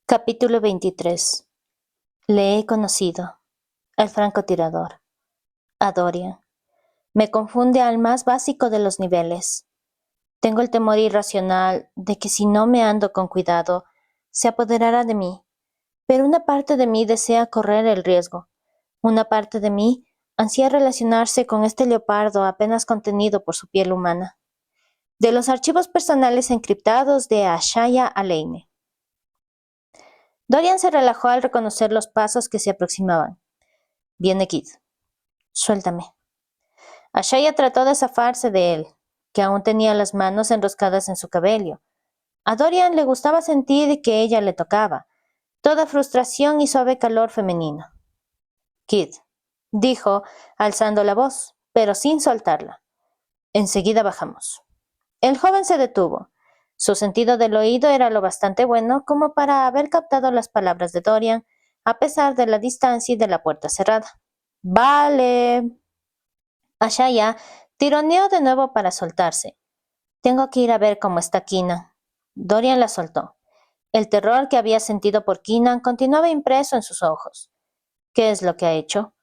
Capítulo 23. Le he conocido. El francotirador. A Dorian. Me confunde al más básico de los niveles. Tengo el temor irracional de que si no me ando con cuidado, se apoderará de mí. Pero una parte de mí desea correr el riesgo. Una parte de mí ansía relacionarse con este leopardo apenas contenido por su piel humana. De los archivos personales encriptados de Ashaya Aleine. Dorian se relajó al reconocer los pasos que se aproximaban. Viene Kid. Suéltame. Ashaya trató de zafarse de él, que aún tenía las manos enroscadas en su cabello. A Dorian le gustaba sentir que ella le tocaba, toda frustración y suave calor femenino. Kid, dijo, alzando la voz, pero sin soltarla. Enseguida bajamos. El joven se detuvo. Su sentido del oído era lo bastante bueno como para haber captado las palabras de Dorian, a pesar de la distancia y de la puerta cerrada. Vale. Ashaya tironeó de nuevo para soltarse. Tengo que ir a ver cómo está Keenan. Dorian la soltó. El terror que había sentido por Keenan continuaba impreso en sus ojos. ¿Qué es lo que ha hecho?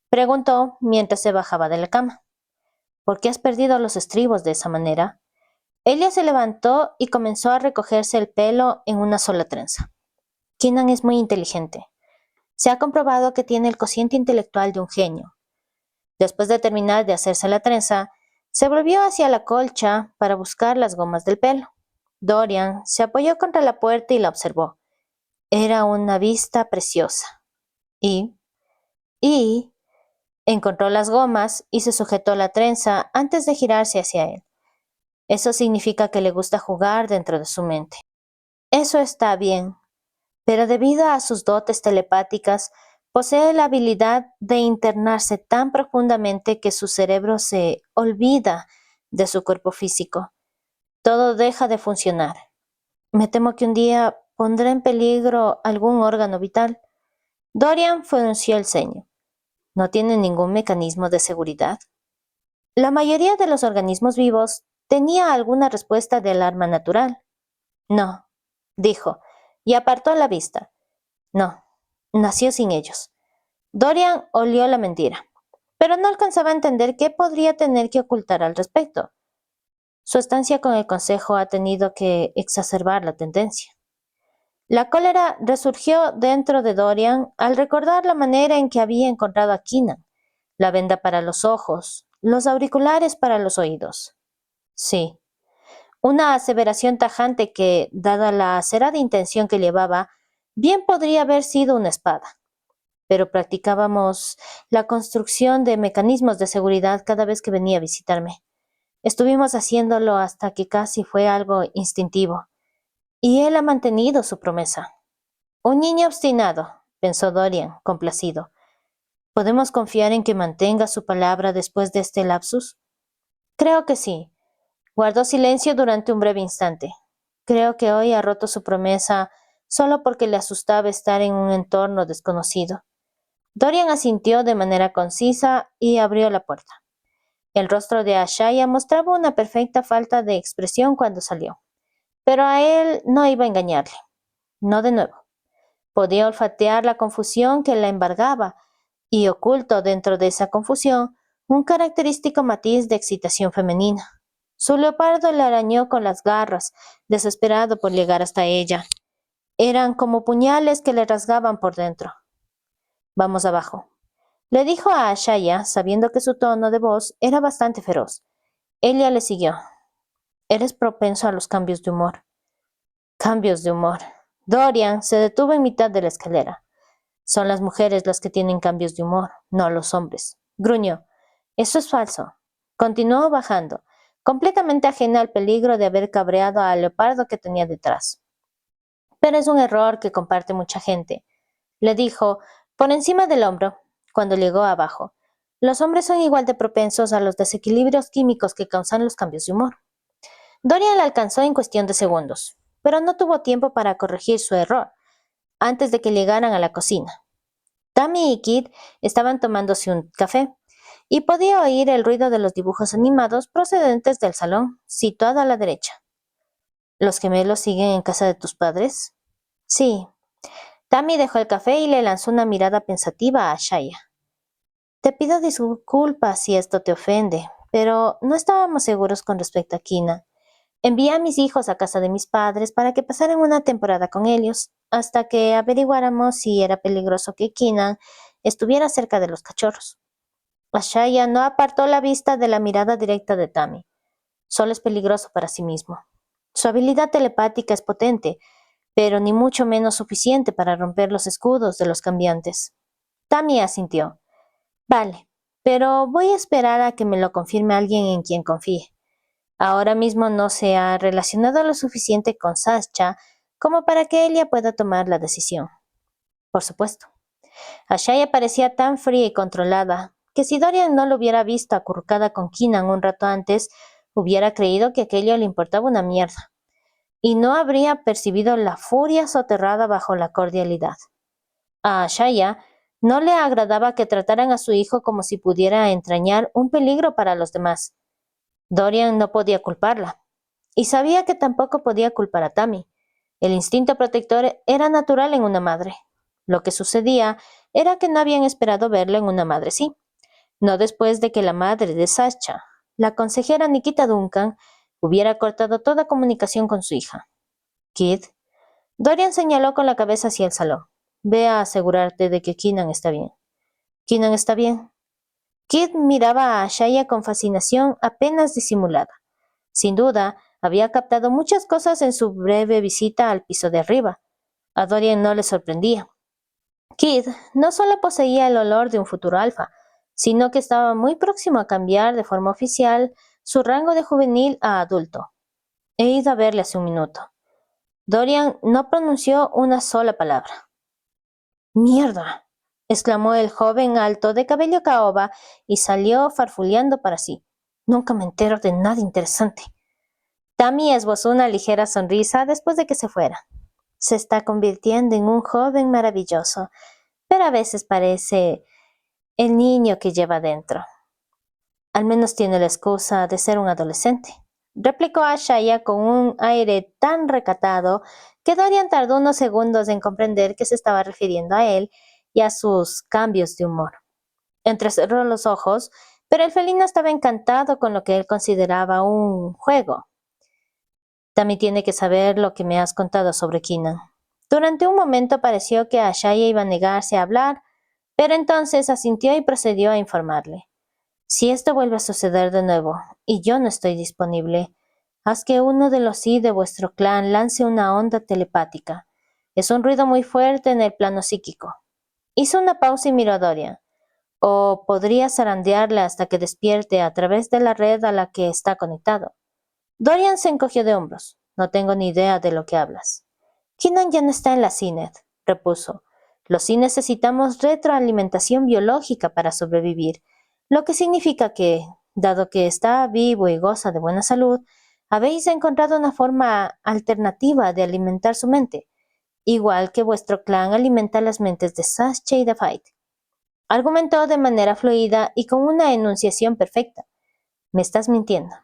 Preguntó mientras se bajaba de la cama. ¿Por qué has perdido los estribos de esa manera? Ella se levantó y comenzó a recogerse el pelo en una sola trenza. Keenan es muy inteligente. Se ha comprobado que tiene el cociente intelectual de un genio. Después de terminar de hacerse la trenza, se volvió hacia la colcha para buscar las gomas del pelo. Dorian se apoyó contra la puerta y la observó. Era una vista preciosa. Y encontró las gomas y se sujetó la trenza antes de girarse hacia él. Eso significa que le gusta jugar dentro de su mente. Eso está bien, pero debido a sus dotes telepáticas, posee la habilidad de internarse tan profundamente que su cerebro se olvida de su cuerpo físico. Todo deja de funcionar. Me temo que un día pondrá en peligro algún órgano vital. Dorian frunció el ceño. ¿No tiene ningún mecanismo de seguridad? La mayoría de los organismos vivos tenía alguna respuesta de alarma natural. No, dijo, y apartó la vista. No, nació sin ellos. Dorian olió la mentira, pero no alcanzaba a entender qué podría tener que ocultar al respecto. Su estancia con el consejo ha tenido que exacerbar la tendencia. La cólera resurgió dentro de Dorian al recordar la manera en que había encontrado a Keenan, la venda para los ojos, los auriculares para los oídos. Sí, una aseveración tajante que, dada la acerada intención que llevaba, bien podría haber sido una espada. Pero practicábamos la construcción de mecanismos de seguridad cada vez que venía a visitarme. Estuvimos haciéndolo hasta que casi fue algo instintivo. Y él ha mantenido su promesa. Un niño obstinado, pensó Dorian, complacido. ¿Podemos confiar en que mantenga su palabra después de este lapsus? Creo que sí. Guardó silencio durante un breve instante. Creo que hoy ha roto su promesa solo porque le asustaba estar en un entorno desconocido. Dorian asintió de manera concisa y abrió la puerta. El rostro de Ashaya mostraba una perfecta falta de expresión cuando salió, pero a él no iba a engañarle. No de nuevo. Podía olfatear la confusión que la embargaba y oculto dentro de esa confusión un característico matiz de excitación femenina. Su leopardo le arañó con las garras, desesperado por llegar hasta ella. Eran como puñales que le rasgaban por dentro. Vamos abajo, le dijo a Ashaya, sabiendo que su tono de voz era bastante feroz. Ella le siguió. Eres propenso a los cambios de humor. Cambios de humor. Dorian se detuvo en mitad de la escalera. Son las mujeres las que tienen cambios de humor, no los hombres. Gruñó. Eso es falso. Continuó bajando, completamente ajena al peligro de haber cabreado al leopardo que tenía detrás. Pero es un error que comparte mucha gente, le dijo por encima del hombro cuando llegó abajo. Los hombres son igual de propensos a los desequilibrios químicos que causan los cambios de humor. Dorian la alcanzó en cuestión de segundos, pero no tuvo tiempo para corregir su error antes de que llegaran a la cocina. Tammy y Kid estaban tomándose un café y podía oír el ruido de los dibujos animados procedentes del salón, situado a la derecha. ¿Los gemelos siguen en casa de tus padres? Sí, Tammy dejó el café y le lanzó una mirada pensativa a Shaya. Te pido disculpas si esto te ofende, pero no estábamos seguros con respecto a Kina. Envié a mis hijos a casa de mis padres para que pasaran una temporada con ellos, hasta que averiguáramos si era peligroso que Keenan estuviera cerca de los cachorros. Ashaya no apartó la vista de la mirada directa de Tammy. Solo es peligroso para sí mismo. Su habilidad telepática es potente, pero ni mucho menos suficiente para romper los escudos de los cambiantes. Tammy asintió. Vale, pero voy a esperar a que me lo confirme alguien en quien confíe. Ahora mismo no se ha relacionado lo suficiente con Sascha como para que ella pueda tomar la decisión. Por supuesto. Ashaya parecía tan fría y controlada que si Dorian no lo hubiera visto acurrucada con Keenan un rato antes, hubiera creído que aquello le importaba una mierda, y no habría percibido la furia soterrada bajo la cordialidad. A Ashaya no le agradaba que trataran a su hijo como si pudiera entrañar un peligro para los demás. Dorian no podía culparla, y sabía que tampoco podía culpar a Tammy. El instinto protector era natural en una madre. Lo que sucedía era que no habían esperado verlo en una madre sí, no después de que la madre de Sasha, la consejera Nikita Duncan, hubiera cortado toda comunicación con su hija. Kid, Dorian señaló con la cabeza hacia el salón. Ve a asegurarte de que Keenan está bien. ¿Keenan está bien? Kid miraba a Shaya con fascinación apenas disimulada. Sin duda, había captado muchas cosas en su breve visita al piso de arriba. A Dorian no le sorprendía. Kid no solo poseía el olor de un futuro alfa, sino que estaba muy próximo a cambiar de forma oficial su rango de juvenil a adulto. He ido a verle hace un minuto. Dorian no pronunció una sola palabra. ¡Mierda!, exclamó el joven alto de cabello caoba y salió farfuleando para sí. Nunca me entero de nada interesante. Tammy esbozó una ligera sonrisa después de que se fuera. Se está convirtiendo en un joven maravilloso, pero a veces parece el niño que lleva dentro. Al menos tiene la excusa de ser un adolescente, replicó Ashaya con un aire tan recatado que Dorian tardó unos segundos en comprender que se estaba refiriendo a él y a sus cambios de humor. Entrecerró los ojos, pero el felino estaba encantado con lo que él consideraba un juego. También tiene que saber lo que me has contado sobre Keenan. Durante un momento pareció que Ashaya iba a negarse a hablar, pero entonces asintió y procedió a informarle. Si esto vuelve a suceder de nuevo, y yo no estoy disponible, haz que uno de los I de vuestro clan lance una onda telepática. Es un ruido muy fuerte en el plano psíquico. Hizo una pausa y miró a Dorian. O podría zarandearle hasta que despierte a través de la red a la que está conectado. Dorian se encogió de hombros. No tengo ni idea de lo que hablas. Keenan ya no está en la CINET, repuso. Los sí necesitamos retroalimentación biológica para sobrevivir, lo que significa que, dado que está vivo y goza de buena salud, habéis encontrado una forma alternativa de alimentar su mente, igual que vuestro clan alimenta las mentes de Sasha y de Fight. Argumentó de manera fluida y con una enunciación perfecta. Me estás mintiendo.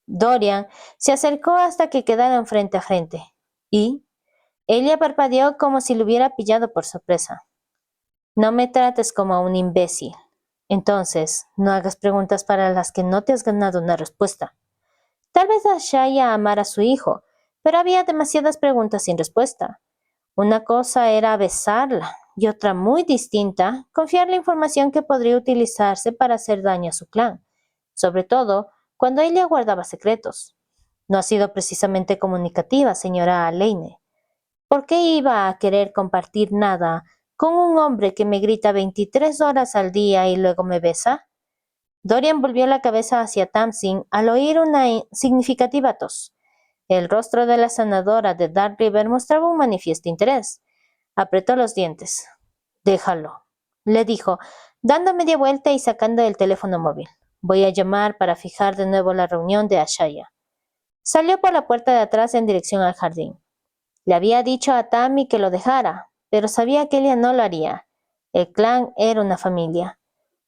Dorian se acercó hasta que quedaron frente a frente. ¿Y? Ella parpadeó como si lo hubiera pillado por sorpresa. No me trates como a un imbécil. Entonces, no hagas preguntas para las que no te has ganado una respuesta. Tal vez Ashaya amara a su hijo, pero había demasiadas preguntas sin respuesta. Una cosa era besarla y otra muy distinta, confiar la información que podría utilizarse para hacer daño a su clan, sobre todo cuando ella guardaba secretos. No ha sido precisamente comunicativa, señora Aleine. ¿Por qué iba a querer compartir nada con un hombre que me grita 23 horas al día y luego me besa? Dorian volvió la cabeza hacia Tamsin al oír una significativa tos. El rostro de la sanadora de Dark River mostraba un manifiesto interés. Apretó los dientes. Déjalo, le dijo, dando media vuelta y sacando el teléfono móvil. Voy a llamar para fijar de nuevo la reunión de Ashaya. Salió por la puerta de atrás en dirección al jardín. Le había dicho a Tammy que lo dejara, pero sabía que ella no lo haría. El clan era una familia,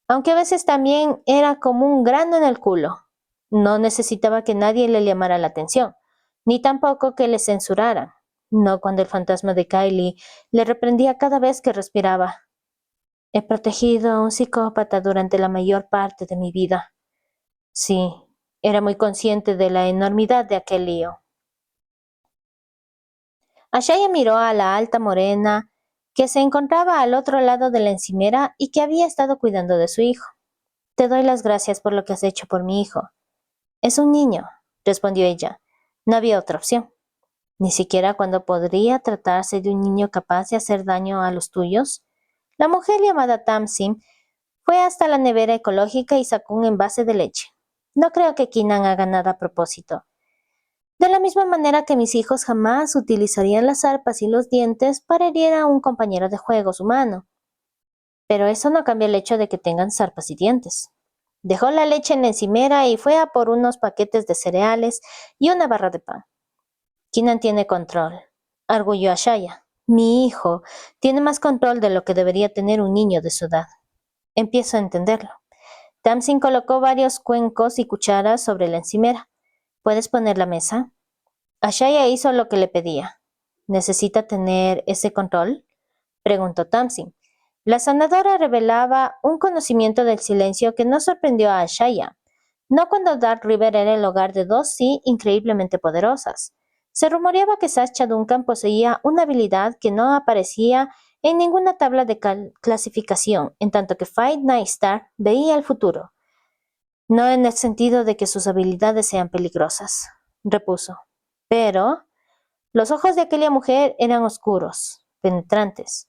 aunque a veces también era como un grano en el culo. No necesitaba que nadie le llamara la atención, ni tampoco que le censuraran. no cuando el fantasma de Kylie le reprendía cada vez que respiraba. He protegido a un psicópata durante la mayor parte de mi vida. Sí, era muy consciente de la enormidad de aquel lío. Ashaya miró a la alta morena que se encontraba al otro lado de la encimera y que había estado cuidando de su hijo. Te doy las gracias por lo que has hecho por mi hijo. Es un niño, respondió ella. No había otra opción. Ni siquiera cuando podría tratarse de un niño capaz de hacer daño a los tuyos. La mujer llamada Tamsin fue hasta la nevera ecológica y sacó un envase de leche. No creo que Keenan haga nada a propósito. De la misma manera que mis hijos jamás utilizarían las arpas y los dientes para herir a un compañero de juegos humano. Pero eso no cambia el hecho de que tengan zarpas y dientes. Dejó la leche en la encimera y fue a por unos paquetes de cereales y una barra de pan. Keenan tiene control, arguyó Ashaya. Mi hijo tiene más control de lo que debería tener un niño de su edad. Empiezo a entenderlo. Tamsin colocó varios cuencos y cucharas sobre la encimera. ¿Puedes poner la mesa? Ashaya hizo lo que le pedía. ¿Necesita tener ese control? Preguntó Tamsin. La sanadora revelaba un conocimiento del silencio que no sorprendió a Ashaya. No cuando Dark River era el hogar de dos sí increíblemente poderosas. Se rumoreaba que Sacha Duncan poseía una habilidad que no aparecía en ninguna tabla de clasificación, en tanto que Fight Night Star veía el futuro. No en el sentido de que sus habilidades sean peligrosas, repuso. Pero los ojos de aquella mujer eran oscuros, penetrantes.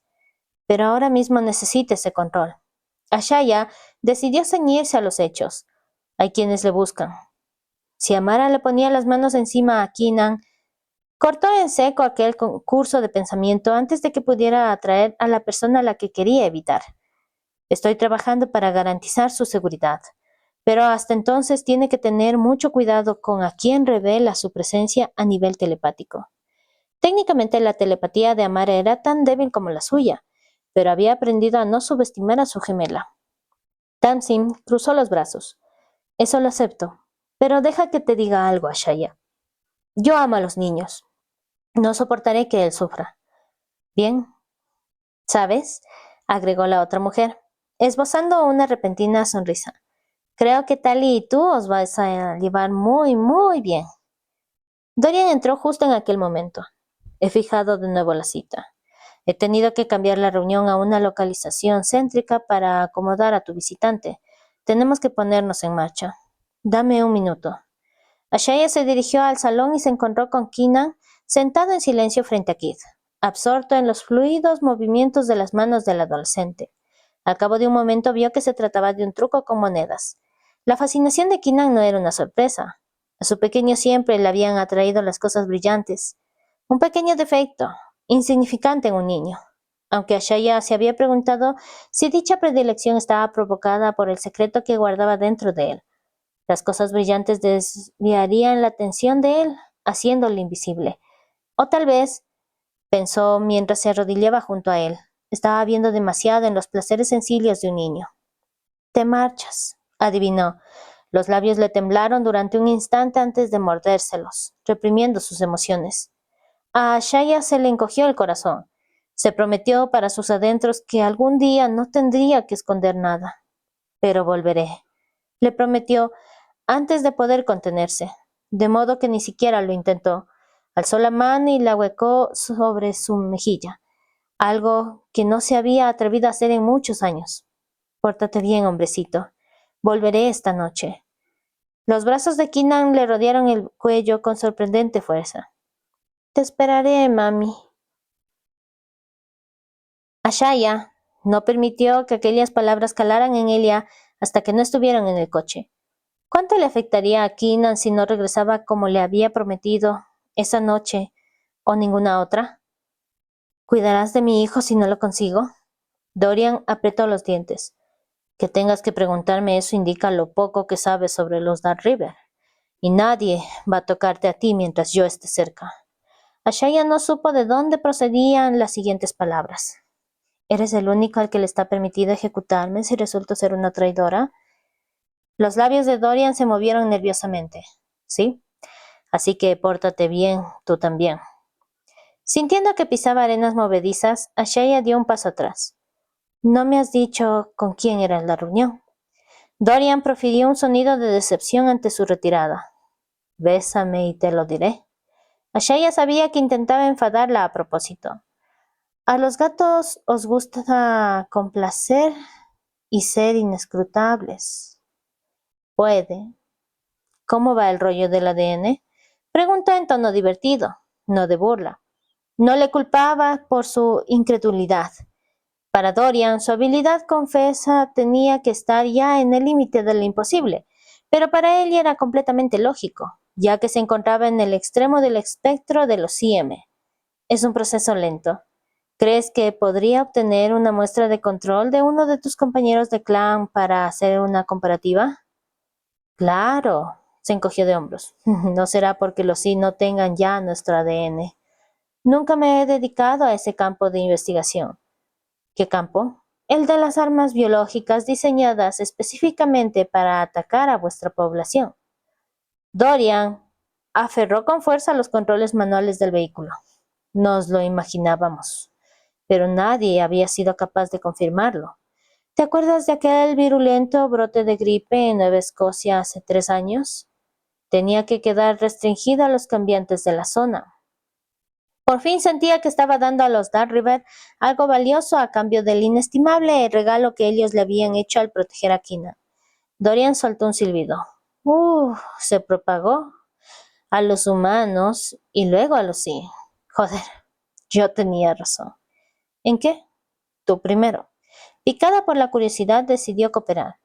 Pero ahora mismo necesita ese control. Ashaya decidió ceñirse a los hechos. Hay quienes le buscan. Si Amara le ponía las manos encima a Keenan, cortó en seco aquel curso de pensamiento antes de que pudiera atraer a la persona a la que quería evitar. Estoy trabajando para garantizar su seguridad, pero hasta entonces tiene que tener mucho cuidado con a quién revela su presencia a nivel telepático. Técnicamente la telepatía de Amara era tan débil como la suya, pero había aprendido a no subestimar a su gemela. Tamsin cruzó los brazos. Eso lo acepto, pero deja que te diga algo, Ashaya. Yo amo a los niños. No soportaré que él sufra. Bien, ¿sabes? Agregó la otra mujer, esbozando una repentina sonrisa. Creo que Tali y tú os vais a llevar muy, muy bien. Dorian entró justo en aquel momento. He fijado de nuevo la cita. He tenido que cambiar la reunión a una localización céntrica para acomodar a tu visitante. Tenemos que ponernos en marcha. Dame un minuto. Ashaya se dirigió al salón y se encontró con Keenan sentado en silencio frente a Kid, absorto en los fluidos movimientos de las manos del adolescente. Al cabo de un momento vio que se trataba de un truco con monedas. La fascinación de Keenan no era una sorpresa. A su pequeño siempre le habían atraído las cosas brillantes. Un pequeño defecto, insignificante en un niño. Aunque Ashaya se había preguntado si dicha predilección estaba provocada por el secreto que guardaba dentro de él. Las cosas brillantes desviarían la atención de él, haciéndole invisible. O tal vez, pensó mientras se arrodillaba junto a él, estaba viendo demasiado en los placeres sencillos de un niño. Te marchas, adivinó. Los labios le temblaron durante un instante antes de mordérselos, reprimiendo sus emociones. A Ashaya se le encogió el corazón. Se prometió para sus adentros que algún día no tendría que esconder nada. Pero volveré. Le prometió antes de poder contenerse, de modo que ni siquiera lo intentó. Alzó la mano y la huecó sobre su mejilla, algo que no se había atrevido a hacer en muchos años. Pórtate bien, hombrecito. Volveré esta noche. Los brazos de Keenan le rodearon el cuello con sorprendente fuerza. Te esperaré, mami. Ashaya no permitió que aquellas palabras calaran en ella hasta que no estuvieron en el coche. ¿Cuánto le afectaría a Keenan si no regresaba como le había prometido esa noche o ninguna otra? ¿Cuidarás de mi hijo si no lo consigo? Dorian apretó los dientes. Que tengas que preguntarme eso indica lo poco que sabes sobre los Dark River. Y nadie va a tocarte a ti mientras yo esté cerca. Ashaya no supo de dónde procedían las siguientes palabras. ¿Eres el único al que le está permitido ejecutarme si resulto ser una traidora? Los labios de Dorian se movieron nerviosamente. ¿Sí? Así que pórtate bien, tú también. Sintiendo que pisaba arenas movedizas, Ashaya dio un paso atrás. No me has dicho con quién era la reunión. Dorian profirió un sonido de decepción ante su retirada. Bésame y te lo diré. Ashaya sabía que intentaba enfadarla a propósito. A los gatos os gusta complacer y ser inescrutables. Puede. ¿Cómo va el rollo del ADN? Preguntó en tono divertido, no de burla. No le culpaba por su incredulidad. Para Dorian, su habilidad confesa tenía que estar ya en el límite de lo imposible, pero para él era completamente lógico, ya que se encontraba en el extremo del espectro de los IM. Es un proceso lento. ¿Crees que podría obtener una muestra de control de uno de tus compañeros de clan para hacer una comparativa? Claro, se encogió de hombros. No será porque los sí no tengan ya nuestro ADN. Nunca me he dedicado a ese campo de investigación. ¿Qué campo? El de las armas biológicas diseñadas específicamente para atacar a vuestra población. Dorian aferró con fuerza los controles manuales del vehículo. Nos lo imaginábamos, pero nadie había sido capaz de confirmarlo. ¿Te acuerdas de aquel virulento brote de gripe en Nueva Escocia hace 3 años? Tenía que quedar restringida a los cambiantes de la zona. Por fin sentía que estaba dando a los Dark River algo valioso a cambio del inestimable regalo que ellos le habían hecho al proteger a Kina. Dorian soltó un silbido. Se propagó a los humanos y luego a los sí. Joder, yo tenía razón. ¿En qué? Tú primero. Picada por la curiosidad, decidió cooperar.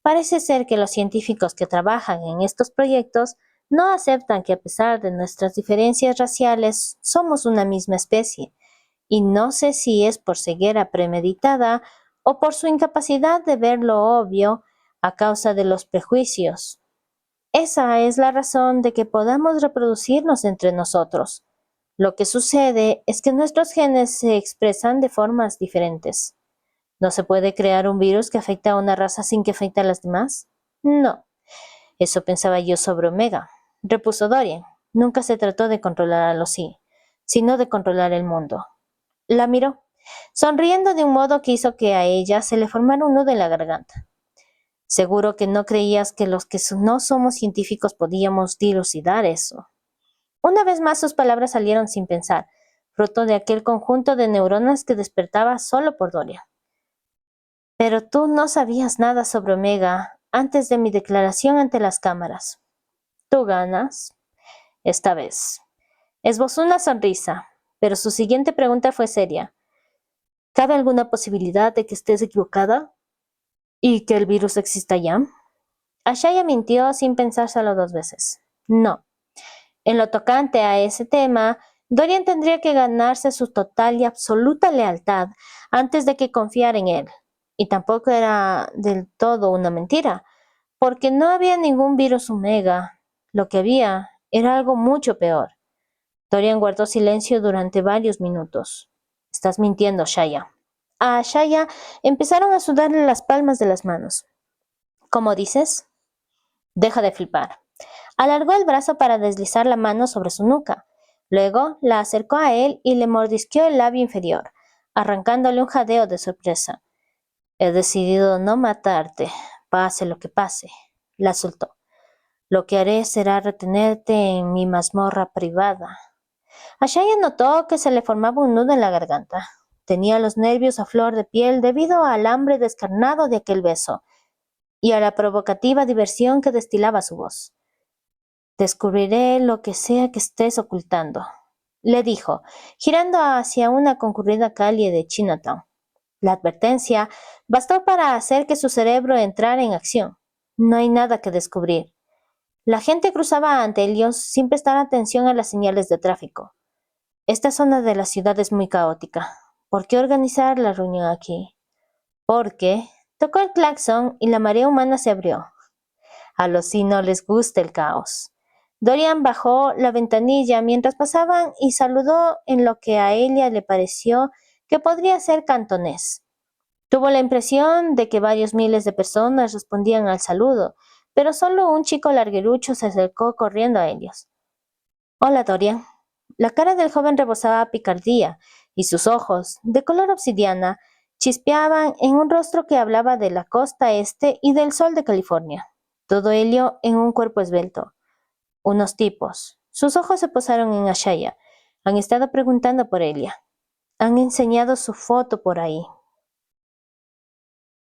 Parece ser que los científicos que trabajan en estos proyectos no aceptan que a pesar de nuestras diferencias raciales somos una misma especie, y no sé si es por ceguera premeditada o por su incapacidad de ver lo obvio a causa de los prejuicios. Esa es la razón de que podamos reproducirnos entre nosotros. Lo que sucede es que nuestros genes se expresan de formas diferentes. ¿No se puede crear un virus que afecte a una raza sin que afecte a las demás? No. Eso pensaba yo sobre Omega, repuso Dorian. Nunca se trató de controlar a los sí, sino de controlar el mundo. La miró, sonriendo de un modo que hizo que a ella se le formara un nudo en la garganta. Seguro que no creías que los que no somos científicos podíamos dilucidar eso. Una vez más sus palabras salieron sin pensar, fruto de aquel conjunto de neuronas que despertaba solo por Dorian. Pero tú no sabías nada sobre Omega antes de mi declaración ante las cámaras. Tú ganas, esta vez. Esbozó una sonrisa, pero su siguiente pregunta fue seria. ¿Cabe alguna posibilidad de que estés equivocada? ¿Y que el virus exista ya? Ashaya mintió sin pensárselo 2 veces. No. En lo tocante a ese tema, Dorian tendría que ganarse su total y absoluta lealtad antes de que confiara en él. Y tampoco era del todo una mentira, porque no había ningún virus Omega. Lo que había era algo mucho peor. Dorian guardó silencio durante varios minutos. Estás mintiendo, Shaya. A Shaya empezaron a sudarle las palmas de las manos. ¿Cómo dices? Deja de flipar. Alargó el brazo para deslizar la mano sobre su nuca. Luego la acercó a él y le mordisqueó el labio inferior, arrancándole un jadeo de sorpresa. He decidido no matarte, pase lo que pase, la soltó. Lo que haré será retenerte en mi mazmorra privada. Ashaya notó que se le formaba un nudo en la garganta. Tenía los nervios a flor de piel debido al hambre descarnado de aquel beso y a la provocativa diversión que destilaba su voz. Descubriré lo que sea que estés ocultando, le dijo, girando hacia una concurrida calle de Chinatown. La advertencia bastó para hacer que su cerebro entrara en acción. No hay nada que descubrir. La gente cruzaba ante ellos sin prestar atención a las señales de tráfico. Esta zona de la ciudad es muy caótica. ¿Por qué organizar la reunión aquí? Porque tocó el claxon y la marea humana se abrió. A los sí no les gusta el caos. Dorian bajó la ventanilla mientras pasaban y saludó en lo que a ella le pareció que podría ser cantonés. Tuvo la impresión de que varios miles de personas respondían al saludo, pero solo un chico larguerucho se acercó corriendo a ellos. Hola, Dorian. La cara del joven rebosaba picardía y sus ojos, de color obsidiana, chispeaban en un rostro que hablaba de la costa este y del sol de California. Todo ello en un cuerpo esbelto. Unos tipos. Sus ojos se posaron en Ashaya. Han estado preguntando por ella. Han enseñado su foto por ahí.